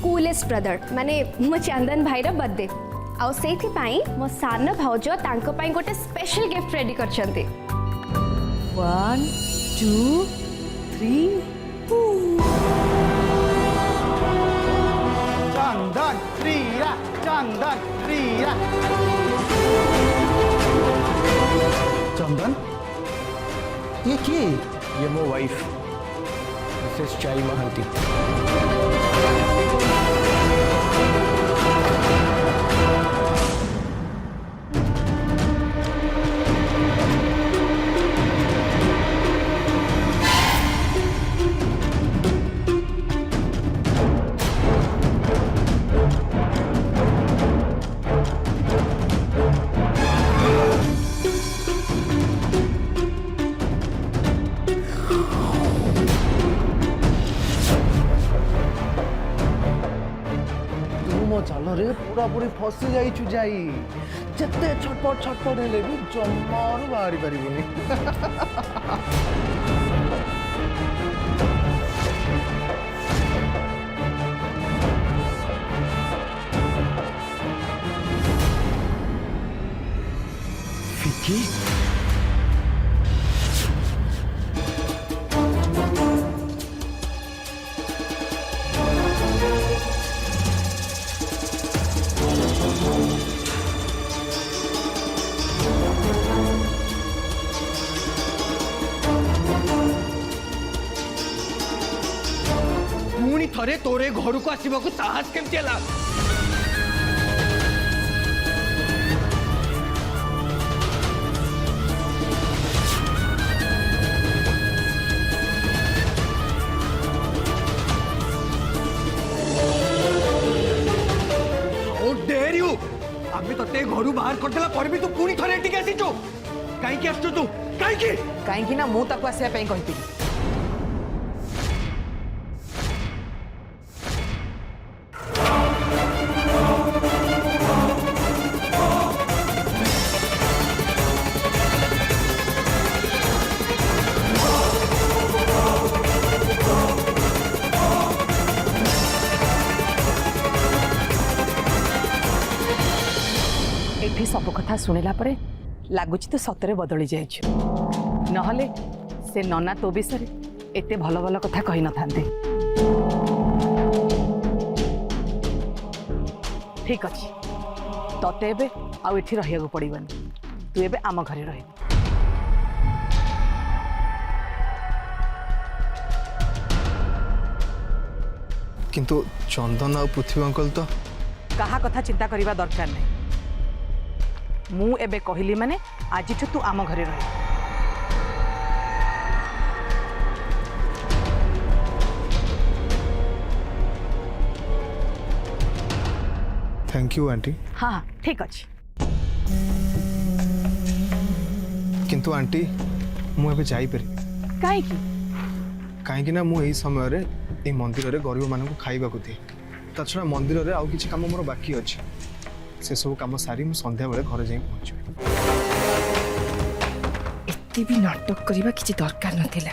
Coolest brother माने मो चंदन भाईर birthday आउ सेथि पाई मो सान भाउज तांको पाई गोटे स्पेशल गिफ्ट रेडी करछंती 1 2 3 चंदन प्रिया चंदन प्रिया चंदन ये की ये मो वाइफ मिसेस चाई महांती। चल रे पूरा पूरी फसी जाइछु जाई जते छटपट हेले भी जम्मारू बाहरी परिबुनी विकी पुणी थरे तोरे घर को आसवा को साहस केमती है? आम्ही ते घर बाहर करदेला पर भी तू पुणी थरे एटिके आसीचो काईकी आछो तू काईकी ना मु ताको आसिया पई कहती सब कथा शुणिला परे लगुच तो सतरे बदली जाइछ नहले से नना तो विषय एते भल भल कथा कही न थांते। ठीक अच्छे तते एबे आउ एठी रहिया को पड़िबनी तू एबे आम घरे रह किंतु चंदन और पृथ्वी अंकल तो कहा कथा चिंता करबा दरकार नहीं मु एबे कहली माने आज तू आम घरे रह थैंक यू आंटी। हाँ ठीक अच्छे किंतु आंटी मु एबे जाई पारि कहीं ना मु एही समय रे ए मंदिर रे गरीब मानन को खाइबा को दिए ता छड़ा मंदिर रे आउ किछि काम मोर बाकी अछि से सब काम सारी मु संध्या बेले घर जाई पहुंच एते भी नाटक करबा किछि दरकार नथिला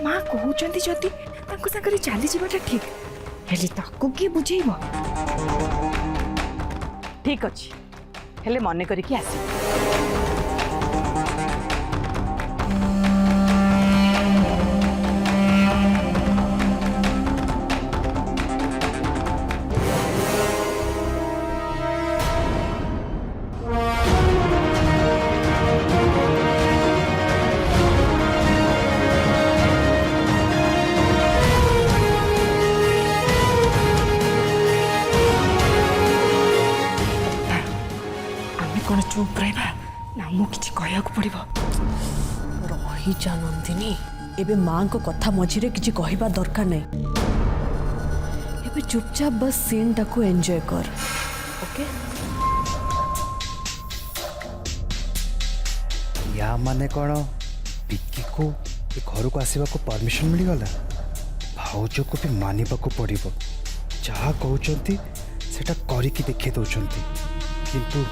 मां कहउचंती जति तांको संगरे चाली जीवाटा ठीक हेले ताको की बुझेइबो ठीक अच्छे हेले मने करिकी आसी चुप रहा ना मु किछि कहया को पड़िबो रही जा नंदिनी एबे मां को कथा मझिरे किछि कहबा दरकार नै एबे चुपचाप बस सीन टाको एंजॉय कर ओके या माने कोन विक्की को घर को आसीबा को परमिशन मिल गला भाउज को भी मानिबा को पड़िबो जहा कहउचंती सेटा करी की देखे दउचंती किंतु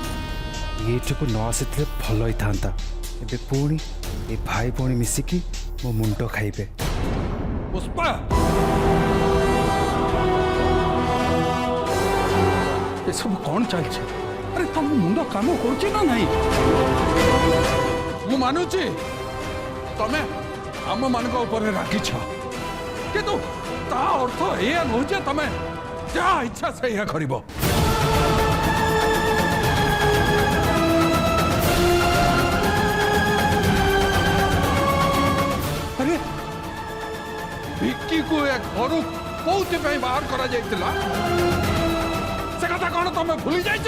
ये न आसी भल ही था ए पुणी ए भाई पुणी मिसिकी मो मुंड खाइबे। पुष्पा ये सब कौन चलছে अरे तुम मुंड काम करछ ना नहीं मु मानुची तमे आम मान ऊपर राखी छ किंतु ता अर्थ एया न जे तमे जा इच्छा से या करिवो अरे विक्की को एक घर कोउते पे बाहर करा जाइतला से कथा कौन तुम भूली जाइछ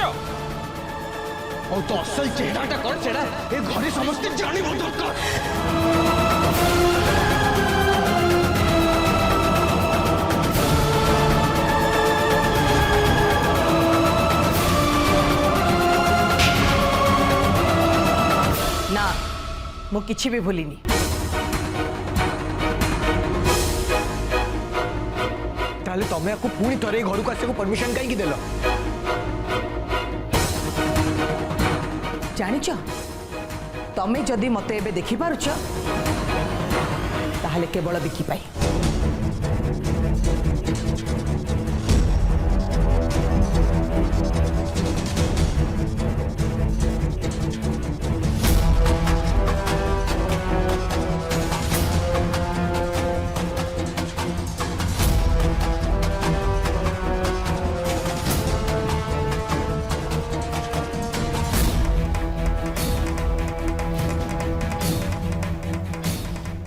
और तो असल चेहराटा कर सेड़ा ए घरे समस्त जानिबो दरकार ना मु किछि भी भूलिनी ताले तमे को पूरी थरे घर को आसे को परमिशन काई की देलो जानिच तमे जदि मते एबे देखि पारुछ ताहले केवल विकी पाई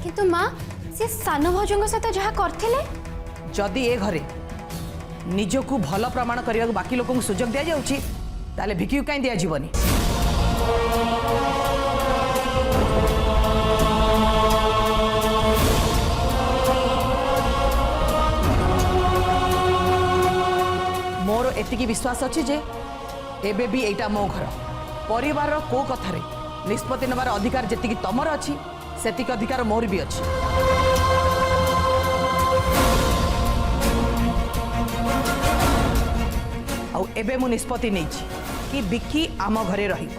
किंतु माँ से सान भौजों सहित जहाँ करथिले जदि ए घरे निजकू भल प्रमाण करने बाकी लोक सुजोग दि जाऊँगी ताले भिकी कहीं दि जावनी मोर एतिकी विश्वास अच्छी जे एबे भी एटा मो घर परिवार को कथारे निष्पत्ति नबार अधिकार जेतिकी तमर अच्छी सेतिक अधिकार मोर भी अच्छी आउ एबे मु निष्पत्ति नहीं कि विक्की आम घरे रही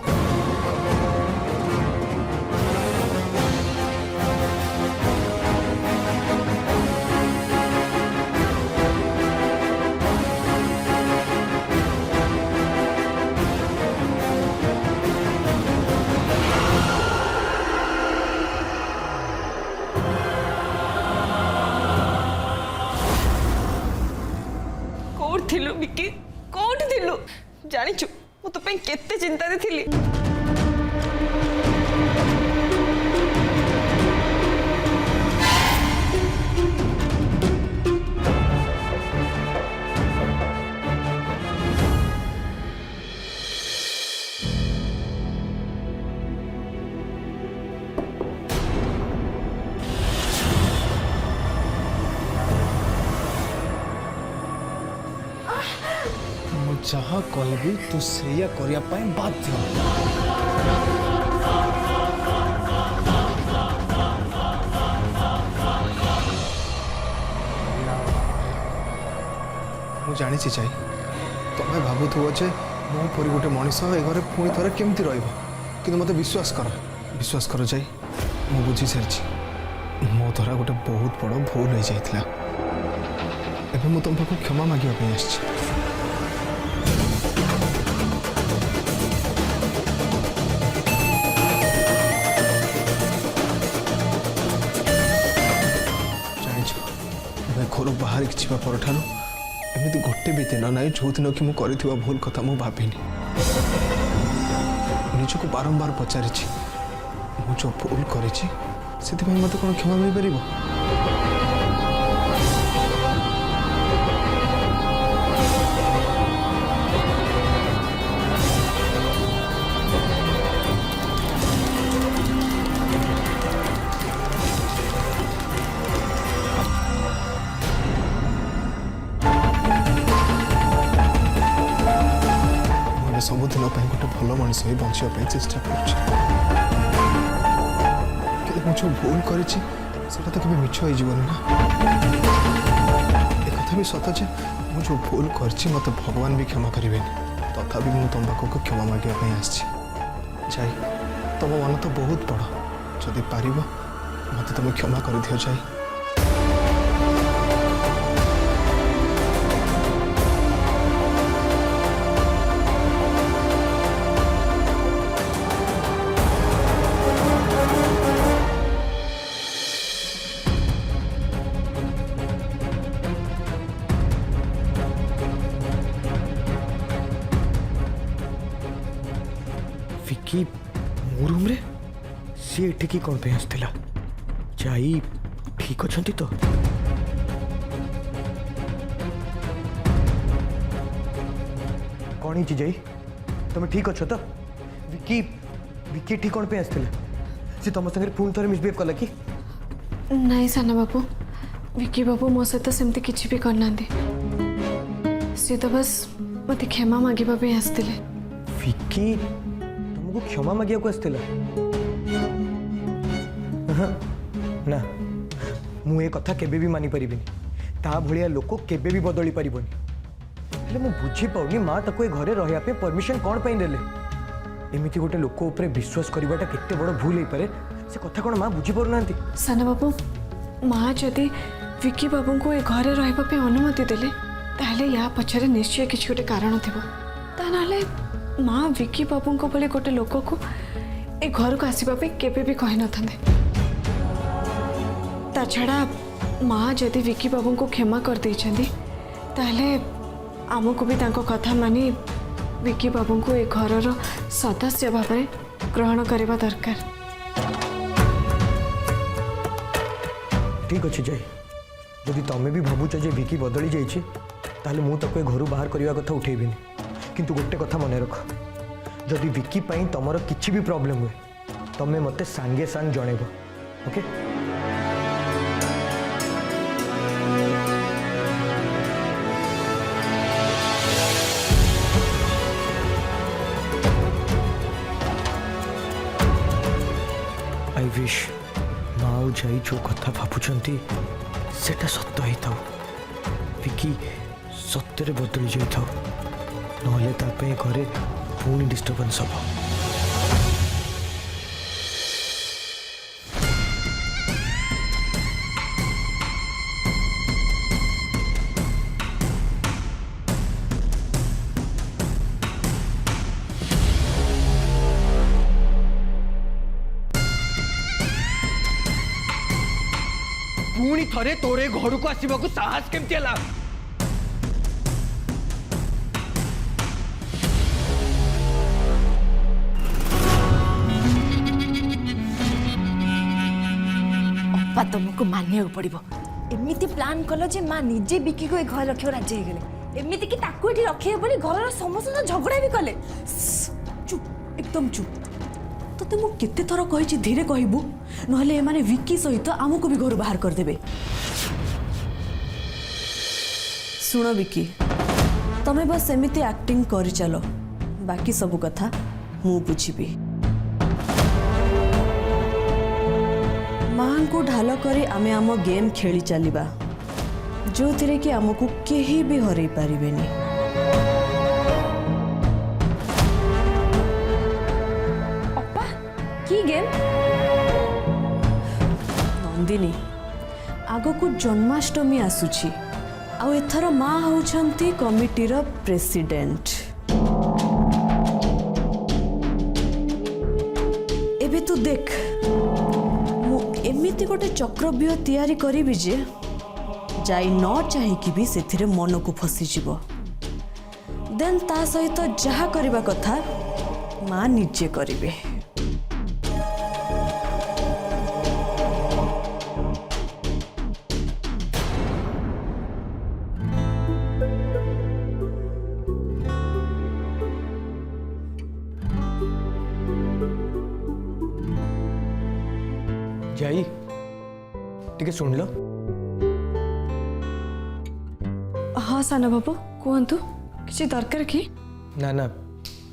कौन थिलु विकी कौन थिलु जानिछु मु तो पे केते चिंता रे थिली जहाँ कहबी तू सेया करिया पाए बाध्य मु जानी चाहे तुम्हें भावुव जे मो परी गोटे मनीष ए घरे पुणी थे केमती कि मत विश्वास कर जाए मु बुझी सारी मो द्वारा गोटे बहुत बड़ भूल हो जाता एवं मुझे तुम पाक क्षमा मांगे आसी घर बाहर जावा पर एमती गोटे भी दिन ना जो दिन कि मुझे भूल कथा मु भाविनी निजक बारंबार पचारि जो भूल कर मत कौन क्षमा मिल पार सबुदिन गोटे भल मनीष बचापी चेष्टा कर जो भूल कर तो कभी मिछ हो ना एक भी सत जे मुझे जो भूल कर मत भगवान भी क्षमा करें तथापि मुझे तुम पाखक क्षमा मांगे जाए तुम मन तो बहुत बड़ जदि पार मत तुम क्षमा कर दियो जाए विकी मो रूम रे सी एठिकी कौन पे आसला जाई ठीक अच्छी तो कौन ही जाई तुम ठीक अच्छ तो विकी विकी ठीक कौन पे आसला सी तुम संगे पुणी थोड़े मिसबिहेव कला कि नहीं साना बाबू विकी बाबू मो सहित सेमती किसी भी करना सी तो बस मत क्षमा मांगे आसते विकी तुमको क्षमा मागिया को आसला ना मु ए कथा केबे भी मानि परिबिनी ता भलिया लोक केबे भी बदली परिबनी हेले मु बुझी पाउनी माँ ताको ए घरे रहिया पे परमिशन कौन पई देले एमिति गोटे लोक ऊपर विश्वास करवाटा केते बड़ भूल होई पारे से कथा कोन माँ बुझी पारु नांती साना बाबू माँ जदि विकी बाबू को ए घरे रहिबा अनुमति देले ताहले या पछरे निश्चय किछि गोटे कारण थिबो ता नाले माँ विकी बाबू को भले गोटे लोक को ए घर को आसीबा पे केबे भी कहि न थांदे ता छड़ा माँ जदि विकी बाबू को क्षमा कर देछंदी ताहले आमको भी तांको कथा मानी विकी बाबू को ए घरर सदस्य भाव में ग्रहण करवा दरकार ठीक अच्छे जाई जदि तमें भी भावुच जे विकी बदली जाइए ताहले मु ताको घर बाहर करने कथा उठेबिनी किंतु गोटे कथा मन रख जदि विकी पाई तमर किछि भी प्रॉब्लम हुए तमें मते सांगे सांग जणेबो ओके आई विश माँ जाई जो कथा भावुंट सेटा सत्य ही था विकी सत्य बदली जाई नहले तापे घरे पुणी डिस्टर्बेंस हम पुणी थरे तोरे घर को आसवा को साहस केमती है अप्पा तुमको मानिया पड़ो एमती प्लान कल जे माँ निजे बिकी को घर रखा राजी गले एमती कि ताकू ये रखे बोली घर समस्त झगड़ा भी कले चुप एकदम चुप तो मु केते थर कही धीरे कहबू नहले माने विकी सहित आमको भी घर बाहर कर देबे सुनो विकी तमे बस एमती एक्टिंग करि चलो बाकी सब कथा मु बुझीबी मां को ढाल करी आमे आम गेम खेली चलिबा जो थिरे कि आमको केही भी हरई पारिबेनी अप्पा की गेम नंदिनी आगो को जन्माष्टमी आसुची आ एथर माँ होउछंती कमिटीर प्रेसिडेंट एबे तू देख मु एमिति गोटे चक्रव्यूह तैयारी करिबि जे जाई न चाहिकी भी सेथिरे मन को फसी जीवो देन ता सहित जहा करबा कथा माँ निजे करिबे जाई टिके सुन लो हाँ साना बाबू कहतु किसी दरकार कि ना ना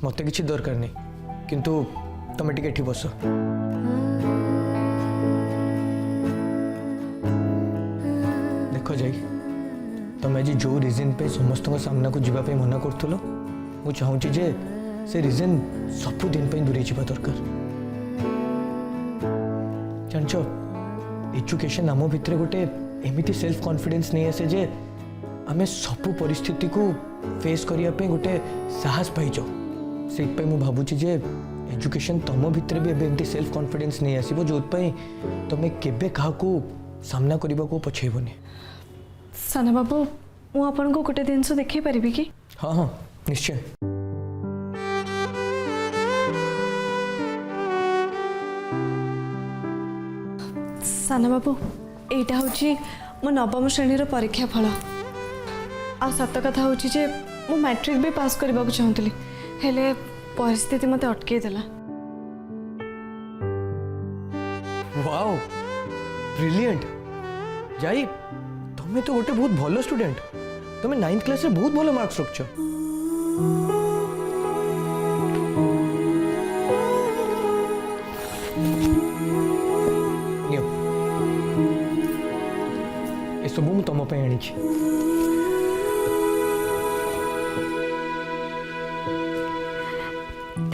मत किसी दरकार नहीं किंतु तुम टिके एठी बस देख जाई तुम आज जो रिजन पे समस्त सामना को जीवाई मना करूँ मु चाहूँगी जे से रिजन सबु दिन पे दूरे जावा दरकार जानच एजुकेशन आम भितर गोटे एमती सेल्फ कॉन्फिडेंस नहीं आसे जे आमे सबु परिस्थिति को फेस करने गोटे साहस पाइज से भावुची जे एजुकेशन तुम भितर भी एमती सेल्फ कॉन्फिडेंस नहीं आसो जो तुम केबे क्या सामना करने को पछेबनी साना बाबू मु आपन को गोटे जिनस देखै परिबी कि हाँ हाँ निश्चय साना बाबू एटा हूँ मो नवम श्रेणी परीक्षा फल आ सत कथा हूँ जे मु मैट्रिक भी पास करने को चाहूली हेले परिस्थिति मते अटके देला। वाओ ब्रिलियंट जाई तुम्हें तो गोटे बहुत भलो स्टूडेंट तुम्हें 9th क्लास रे बहुत भलो मार्क्स रखछ। नियो ए सब मु तुम पे आनी छी।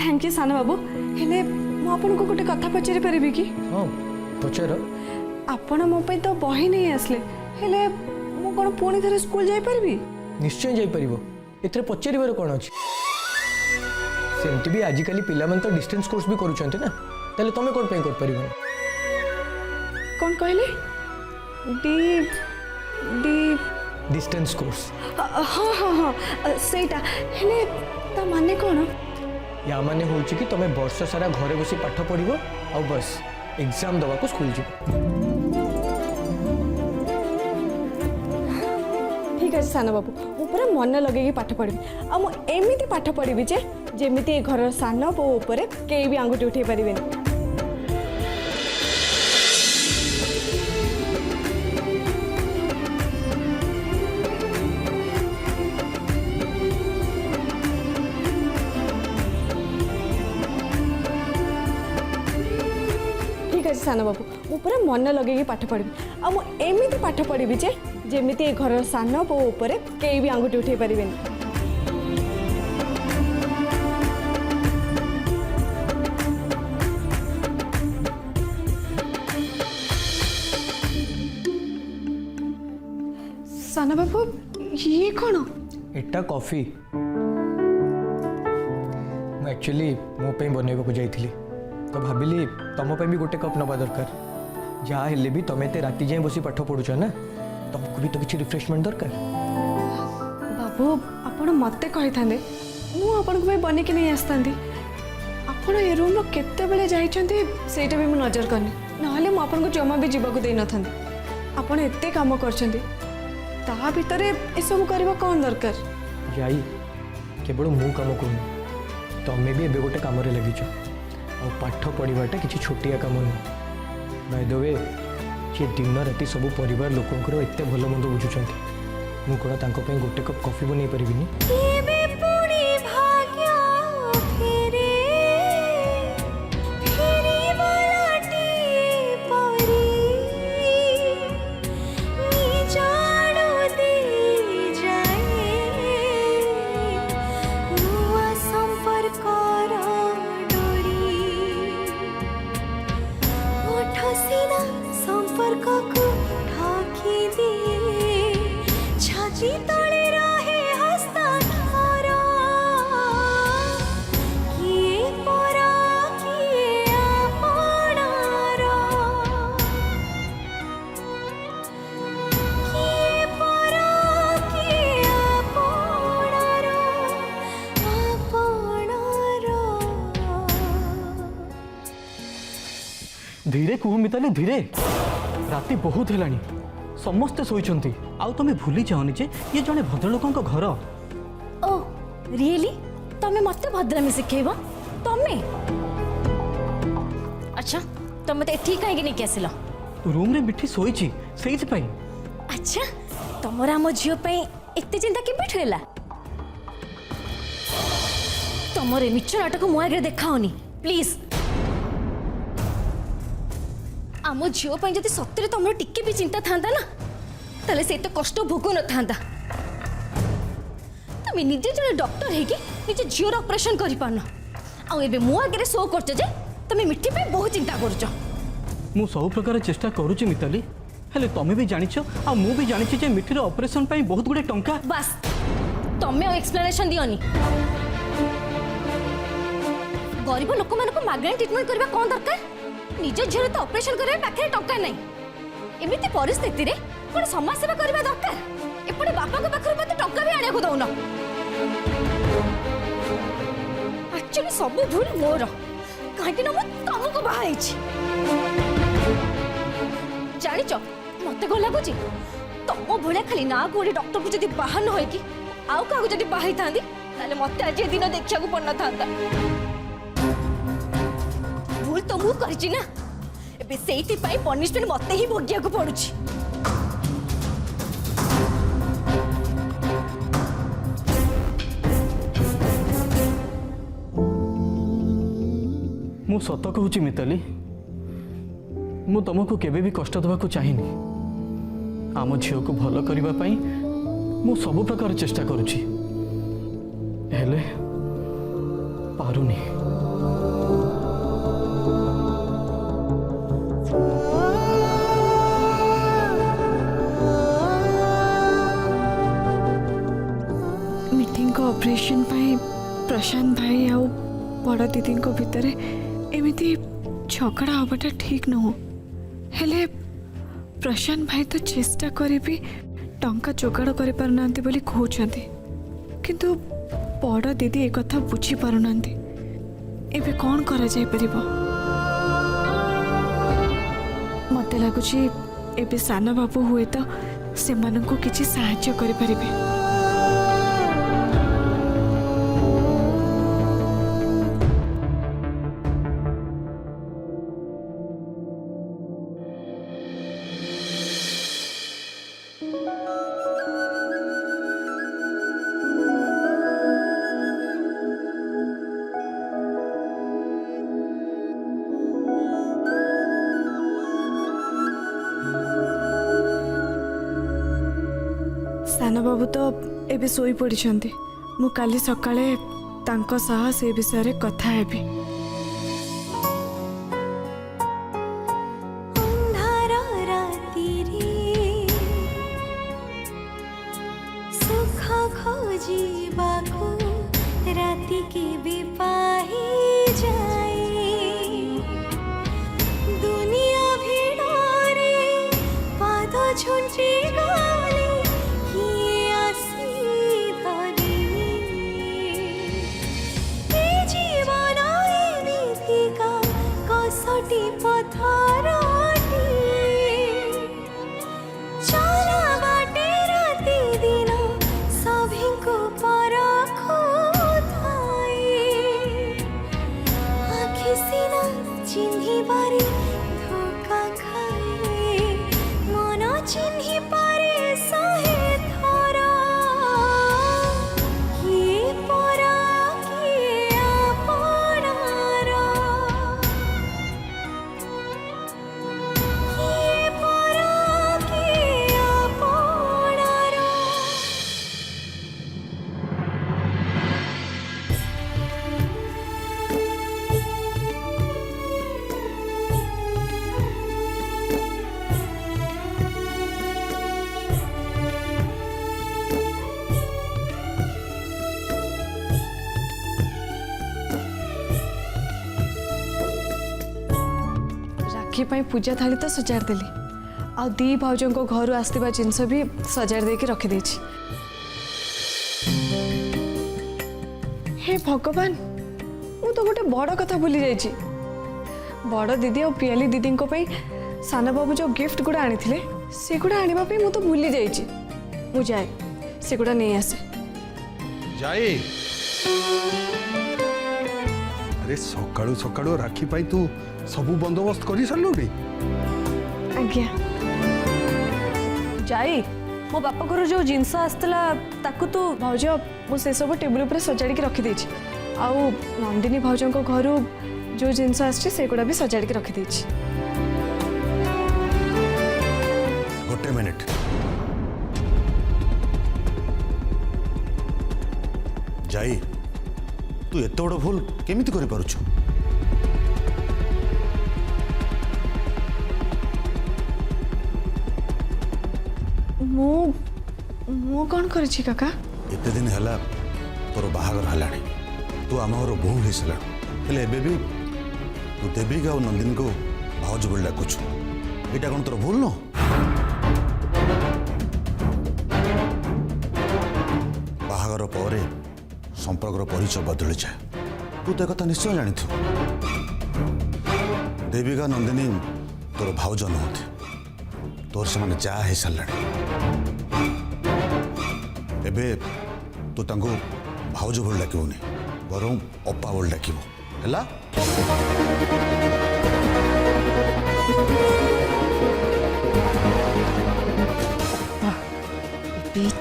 थैंक यू साना बाबू हेले मु आपन को गोटे कथा पचारि परिबी कि? हां पचार। आपण मो पे तो बही नहीं आसले हेले मु कोन पुणी थरे स्कूल जाई परबी? निश्चय जाई परिबो एथरे पचारिबार कोन अछि सेमति भी आजिकली पिला मन तो डिस्टेंस कोर्स भी करूछन्ते ना तले तमे कोन पे कर परिबो कौन कहले? D D distance course. हाँ हाँ हाँ सेटा हेले ता माने कौन? या माने होउछि कि तमे वर्ष सारा घरे बसी पाठ पढ़िबो आ बस एग्जाम दवा को स्कूल जीवो। ठीक है साना बाबू मु पूरा मन लगे पाठ पढ़ी आ मु एमिति पाठ पढ़ी जे जेमिति ए घर साना पो ऊपर केई भी आंगुठी उठे परिबेनी। ठीक है साना बाबू मु पूरा मन लगे पाठ पढ़ी आ मु एमिति पाठ पढ़ी जे जेमिति ए घर साना पो ऊपर केई भी आंगुठी उठे परिबेनी। साना बाबू ये कौन? एटा कॉफी मैं एक्चुअली मो पे बनैबा को जाइथिली तो भाबिली तम पे भी गोटे कप नबा दरकार जहाँ हेले भी तमे ते राति जाए बसी पाठ पढ़ुछ ना तुमको भी तो किसी रिफ्रेशमेंट दरकार। बाबू आपण मते कहि थांदे मु आपण को बने के नहीं आस्तांती आपण ए रूम रो केते बेले जाइछंती सेटा भी मु नजर करनी नहले मु आपण को जमा भी जीवा को देई नथांती आपण एते काम करछंती ता भीतर ए सब करबा कोन दरकार? जाई केवल मु काम करूँ तमें भी एबे गोटे काम रे लगिछ और पाठ पढ़ाटा किसी छोटिया काम नुह बाय द वे जे दिन राति सब परिवार लोकंकर एते भल मंद बुझुछंती मु कोन तांको पे गोटे कप कॉफी बनै परिबिनी? धीरे कुह मिताली धीरे राति बहुत हेलानी समस्ते शोइछंती आउ तमे भूली जाओनी जे ये जने भद्रलोकन को घर। ओ रियली तमे मते भद्रामी सिखेबो तमे? अच्छा तमे ते ठीक काहे नहीं केसिलो? रूम रे मिठी सोइची सेइथ पई। अच्छा तमरा हम झियो पे एते चिंता के बिठेला? तमरे मिछ नाटक मु आगे देखाओनी प्लीज। आम झील जदि सत्य तुम टिके भी चिंता था ना ताले से तो कष्ट भोगु न था तुम निजे जन डॉक्टर है कि निजे झील ऑपरेशन कर पारन आबे मो आगे शो कर तुम मिठी पे बहुत चिंता कर। मु सब प्रकार चेष्टा करूची मिताली हेले तमे भी जानिछ आ मु भी जानिछ जे मिठीर ऑपरेशन पई बहुत गुडे टंका। बस तमे एक्सप्लेनेशन दियोनी गरीब लोक मान को मागणी ट्रीटमेंट करबा कोन दरकार? निज झील तो ऑपरेशन करे पाखे टंका नहीं एमिति परिस्थिति रे कोन समाज सेवा करबा दरकार? एपडे बापा को पाखर मते टंका भी आनिया को दउन। एक्चुअली सब भूल मोर काहे कि न मु तुमको बाहाइछि जानिच मते को लागुची तुम भलिया खाली ना गोटे डॉक्टर को जदि बाहा न होई कि आउ कागु जदि बाहाई थांदी ताले मते आज ए दिन देखिया को पड़ना थांता भूल तो मु करछि ना एबे सेइति पई पनिशमेंट मते ही भोगिया को पड़ुछि मु सत कहूची मिताली मु तुमको केबे भी कष्ट देवा चाहिनी आम झील को भल करने पाई मु सब प्रकार चेष्टा करुची हेले पारुनी मीटिंग को ऑपरेशन पाई प्रशांत भाई आउ बड़ दीदी को भितर एमती झगड़ा हवाटा ठीक न हो हेले प्रशांत भाई तो चेष्टा करी भी टंका जोगाड़ कर पारना बोली कहते किंतु बड़ दीदी एक कथा बुझी पारना एबे कौन करा जाय परिबो मते लागुची एबे साना बाबू हुए तो से माननको किछि सहायता करि परिबे साना बाबू तो एबे सोई पड़िछंती मु काली सकाळे तांको सह से विषय रे कथा हेबी अंधार राती रे सुख खोजिबाको राती के बेपाही जाए दुनिया भिड़रे पाद झुंझी गले किए आसी धरे ए जीवन एमितिका कसटी पथरटी चला बाटे राति दिन सभिको परखो थाए आखि सिना चिन्हि बारे धोका खाए मन चिन्हि पारे सहे थरा किए परा किए आपणार किए परा किए आपणार राखी पाई पूजा थाली तो सजाड़ देली आ दी भाउजों को घर आसवा जिनस भी सजाड़ देके रखी देछि हे भगवान मु तो गोटे बड़ कथा भूली जाइछि बड़ दीदी और पियाली दीदी को पई साना बाबू जो गिफ्ट गुड़ा आनी थिले से गुड़ा आनिबा पे मु तो भूली जाइछि मु जाए से गुड़ा नहीं आसे जाए अरे सकाळू सकाळू राखी पाई तू सबू बंदोबस्त कर सारे आज्ञा जाई मो बापा घर जो जिनस आसला ताकू तू भाउज मु से सब टेबल ऊपर सजाड़ी के रखी देछि आउ नंदिनी भाउजों को घर जो जिनस आछि से गुड़ा भी सजाड़ी के रखी देछि गोटे मिनिट जाई तू एत बड़ भूल केमिति करि पारुछु मु कौन करछि काका एते दिन हला तोर बाहागर हलाणी तू आम घर बोहू हो सारा हेले एबे भी तू देविका और नंदिनी को भाउज बोल डाकुछु एटा कौन तोर भूल न बाहागर पर संपर्कर परिचय बदली जाए तू तो कथा निश्चय जानी देविका नंदिनी तोर भाउज नहते तोर से माने जा है सारे एबे तू तांको भाउज भल डाकबुनि बरं अप्पा भल डाकबु हैला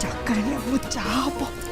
ଚାକାଳିଆ ମୋ ଚା ହବ